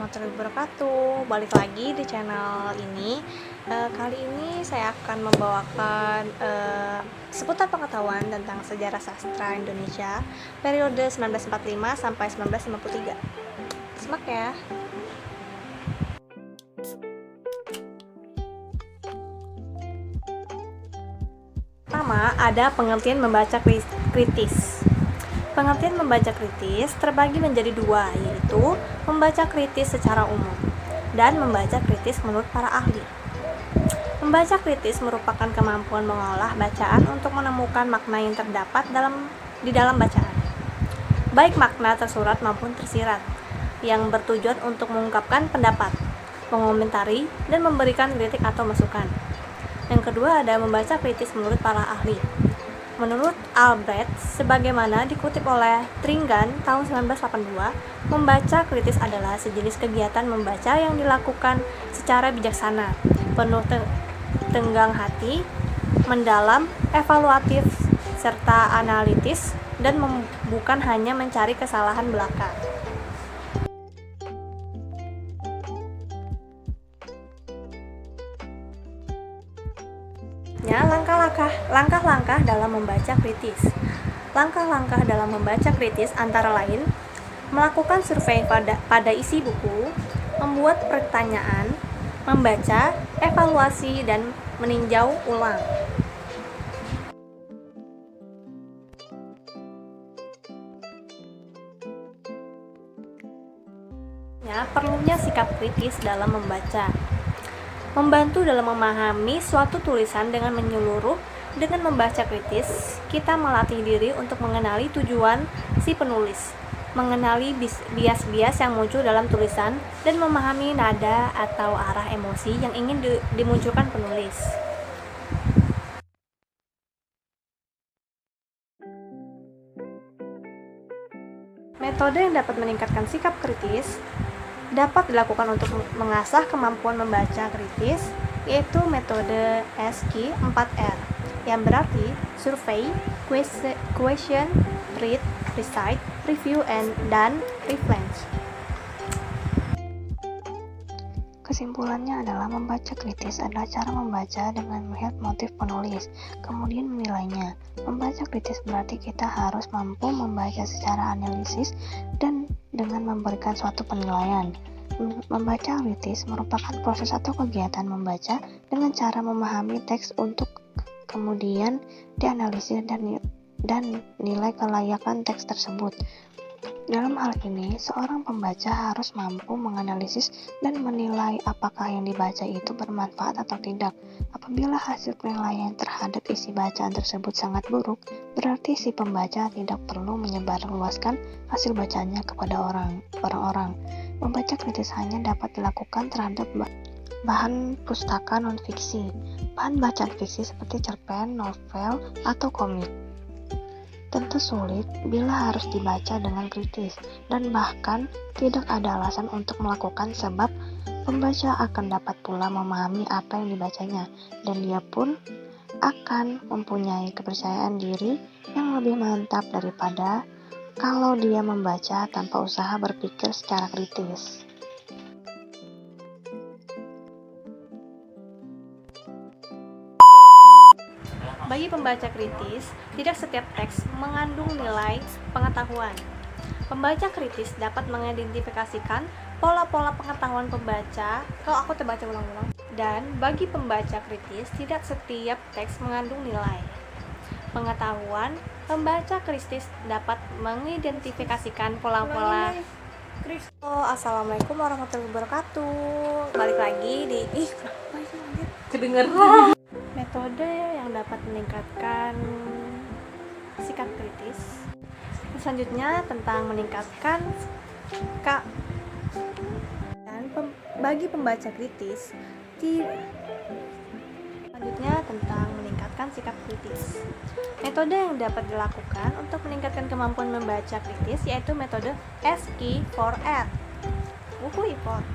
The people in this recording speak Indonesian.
warahmatullahi wabarakatuh. Balik lagi di channel ini. Kali ini saya akan membawakan seputar pengetahuan tentang sejarah sastra Indonesia periode 1945 sampai 1953. Simak ya. Pertama, ada pengertian membaca kritis. Pengertian membaca kritis terbagi menjadi dua, yaitu membaca kritis secara umum dan membaca kritis menurut para ahli. Membaca kritis merupakan kemampuan mengolah bacaan untuk menemukan makna yang terdapat di dalam bacaan, baik makna tersurat maupun tersirat, yang bertujuan untuk mengungkapkan pendapat, mengomentari, dan memberikan kritik atau masukan. Yang kedua ada membaca kritis menurut para ahli. Menurut Albrecht, sebagaimana dikutip oleh Tringan tahun 1982, membaca kritis adalah sejenis kegiatan membaca yang dilakukan secara bijaksana, penuh tenggang hati, mendalam, evaluatif, serta analitis, dan bukan hanya mencari kesalahan belaka. Langkah-langkah dalam membaca kritis. Langkah-langkah dalam membaca kritis antara lain melakukan survei pada isi buku, membuat pertanyaan, membaca, evaluasi, dan meninjau ulang. Perlunya sikap kritis dalam membaca. Membantu dalam memahami suatu tulisan dengan menyeluruh. Dengan membaca kritis, kita melatih diri untuk mengenali tujuan si penulis, mengenali bias-bias yang muncul dalam tulisan, dan memahami nada atau arah emosi yang ingin dimunculkan penulis. Metode yang dapat meningkatkan sikap kritis dapat dilakukan untuk mengasah kemampuan membaca kritis, yaitu metode SQ 4R, yang berarti survey, question, read, recite, review, dan reflect. Kesimpulannya adalah membaca kritis adalah cara membaca dengan melihat motif penulis, kemudian menilainya. Membaca kritis berarti kita harus mampu membaca secara analisis dan dengan memberikan suatu penilaian. Membaca kritis merupakan proses atau kegiatan membaca dengan cara memahami teks untuk kemudian dianalisis dan nilai kelayakan teks tersebut. Dalam hal ini, seorang pembaca harus mampu menganalisis dan menilai apakah yang dibaca itu bermanfaat atau tidak. Apabila hasil penilaian terhadap isi bacaan tersebut sangat buruk, berarti si pembaca tidak perlu menyebarluaskan hasil bacanya kepada orang-orang. Membaca kritis hanya dapat dilakukan terhadap bahan pustaka non-fiksi, bahan bacaan fiksi seperti cerpen, novel, atau komik. Tentu sulit bila harus dibaca dengan kritis, dan bahkan tidak ada alasan untuk melakukan sebab pembaca akan dapat pula memahami apa yang dibacanya, dan dia pun akan mempunyai kepercayaan diri yang lebih mantap daripada kalau dia membaca tanpa usaha berpikir secara kritis. Bagi pembaca kritis, tidak setiap teks mengandung nilai pengetahuan. Pembaca kritis dapat mengidentifikasikan pola-pola pengetahuan pembaca. Dan bagi pembaca kritis, tidak setiap teks mengandung nilai pengetahuan. Pembaca kritis dapat mengidentifikasikan pola-pola. Assalamualaikum warahmatullahi wabarakatuh. Balik lagi di kedengeran. Metode yang dapat meningkatkan sikap kritis. Selanjutnya tentang meningkatkan bagi pembaca kritis. Selanjutnya tentang meningkatkan sikap kritis. Metode yang dapat dilakukan untuk meningkatkan kemampuan membaca kritis yaitu metode SQ4R. Buku import.